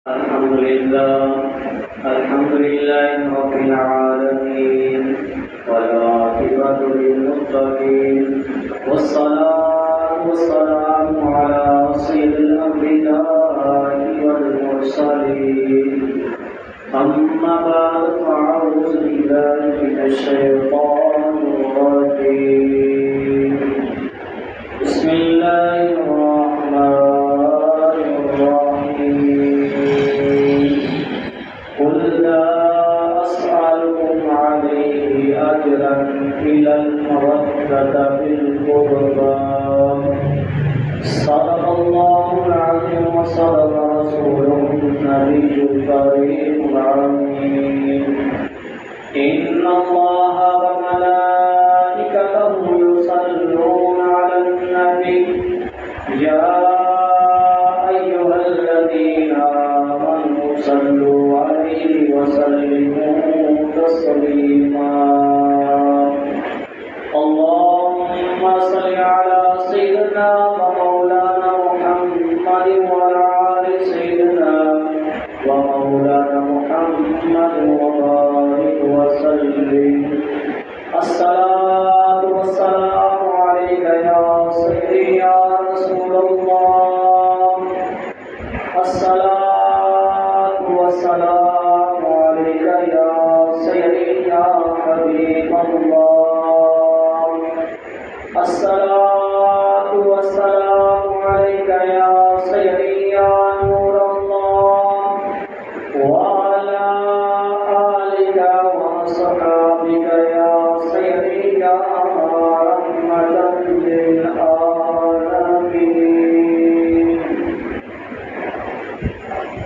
الحمد لله رب العالمين والعاقبة للمتقين والصلاة والسلام على سيد الأنبياء والمرسلين أما بعد فأعوذ بالله من الشيطان الرجيم بسم الله الرحمن الرحيم قل لا أسألكم عليه أجرا إلا المودة في القربى صدق الله العظيم وصدق رسوله النبي الكريم العظيم إن الله وملائكته يصلون على النبي يا أيها الذين آمنوا صلوا عليه وسلموا تسليما اللهم صل على سيدنا ومولانا محمد وعلى آل سيدنا ومولانا محمد وبارك وسلم الصلاة والسلام عليك يا سيدي يا رسول الله الصلاة والسلام عليك يا سيدي يا حبيب الله السلام